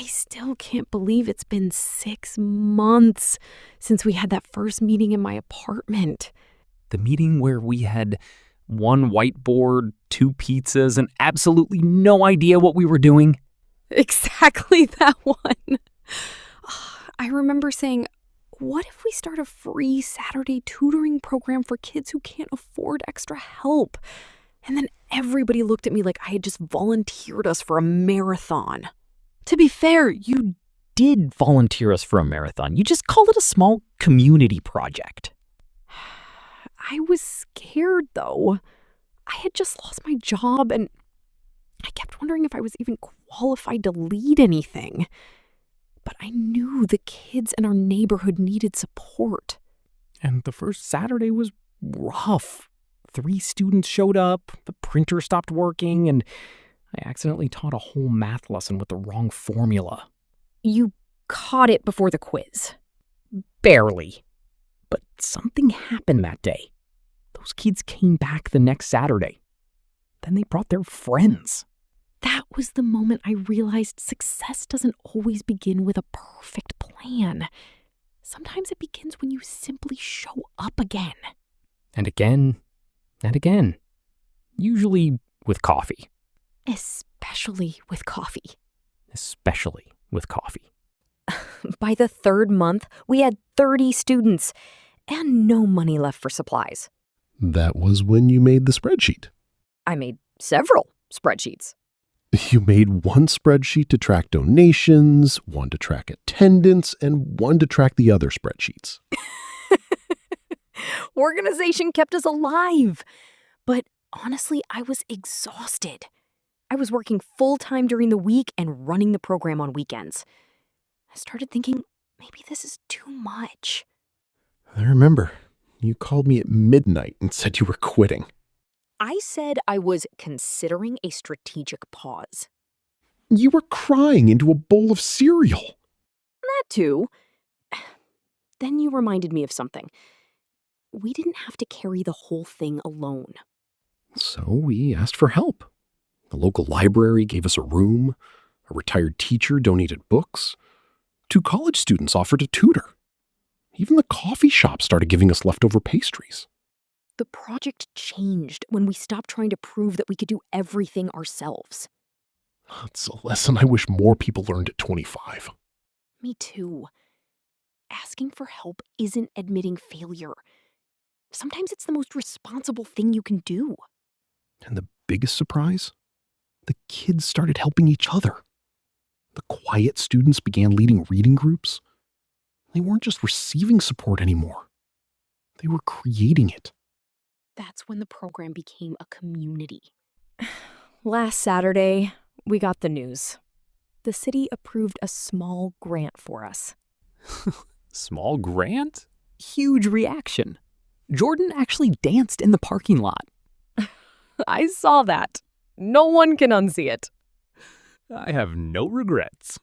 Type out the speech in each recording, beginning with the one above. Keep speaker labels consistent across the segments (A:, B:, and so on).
A: I still can't believe it's been 6 months since we had that first meeting in my apartment.
B: The meeting where we had one whiteboard, 2 pizzas, and absolutely no idea what we were doing.
A: Exactly that one. I remember saying, what if we start a free Saturday tutoring program for kids who can't afford extra help? And then everybody looked at me like I had just volunteered us for a marathon.
B: To be fair, you did volunteer us for a marathon. You just called it a small community project.
A: I was scared, though. I had just lost my job, and I kept wondering if I was even qualified to lead anything. But I knew the kids in our neighborhood needed support.
B: And the first Saturday was rough. 3 students showed up, the printer stopped working, and I accidentally taught a whole math lesson with the wrong formula.
A: You caught it before the quiz.
B: Barely. But something happened that day. Those kids came back the next Saturday. Then they brought their friends.
A: That was the moment I realized success doesn't always begin with a perfect plan. Sometimes it begins when you simply show up again.
B: And again, and again. Usually with coffee.
A: Especially with coffee.
B: Especially with coffee.
A: By the 3rd month, we had 30 students and no money left for supplies.
C: That was when you made the spreadsheet.
A: I made several spreadsheets.
C: You made one spreadsheet to track donations, one to track attendance, and one to track the other spreadsheets.
A: Organization kept us alive. But honestly, I was exhausted. I was working full-time during the week and running the program on weekends. I started thinking, maybe this is too much.
C: I remember. You called me at midnight and said you were quitting.
A: I said I was considering a strategic pause.
C: You were crying into a bowl of cereal.
A: That too. Then you reminded me of something. We didn't have to carry the whole thing alone.
C: So we asked for help. The local library gave us a room. A retired teacher donated books. 2 college students offered to tutor. Even the coffee shop started giving us leftover pastries.
A: The project changed when we stopped trying to prove that we could do everything ourselves.
C: It's a lesson I wish more people learned at 25.
A: Me too. Asking for help isn't admitting failure. Sometimes it's the most responsible thing you can do.
C: And the biggest surprise? The kids started helping each other. The quiet students began leading reading groups. They weren't just receiving support anymore. They were creating it.
A: That's when the program became a community. Last Saturday, we got the news. The city approved a small grant for us.
B: Small grant? Huge reaction. Jordan actually danced in the parking lot.
A: I saw that. No one can unsee it.
B: I have no regrets.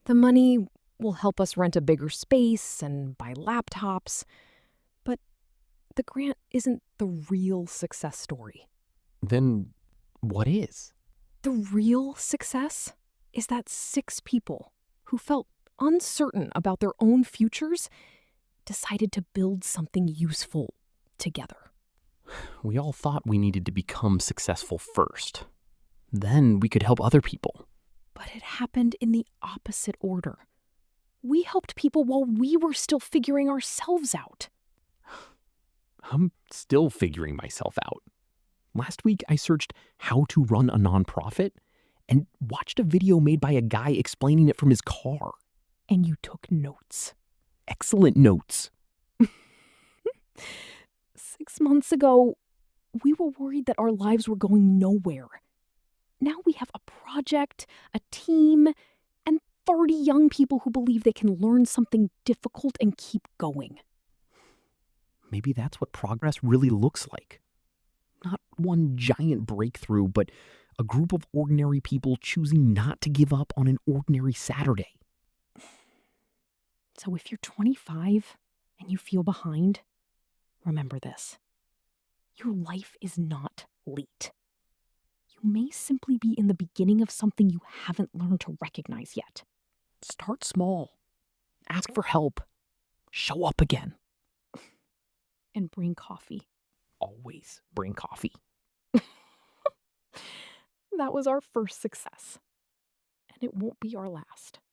A: The money will help us rent a bigger space and buy laptops, but the grant isn't the real success story.
B: Then what is?
A: The real success is that 6 people who felt uncertain about their own futures decided to build something useful together.
B: We all thought we needed to become successful first. Then we could help other people.
A: But it happened in the opposite order. We helped people while we were still figuring ourselves out.
B: I'm still figuring myself out. Last week, I searched how to run a nonprofit and watched a video made by a guy explaining it from his car.
A: And you took notes.
B: Excellent notes.
A: 6 months ago, we were worried that our lives were going nowhere. Now we have a project, a team, and 30 young people who believe they can learn something difficult and keep going.
B: Maybe that's what progress really looks like. Not one giant breakthrough, but a group of ordinary people choosing not to give up on an ordinary Saturday.
A: So if you're 25 and you feel behind, remember this. Your life is not late. You you may simply be in the beginning of something you haven't learned to recognize yet.
B: Start small. Ask for help. Show up again.
A: And bring coffee.
B: Always bring coffee.
A: That was our first success. And it won't be our last.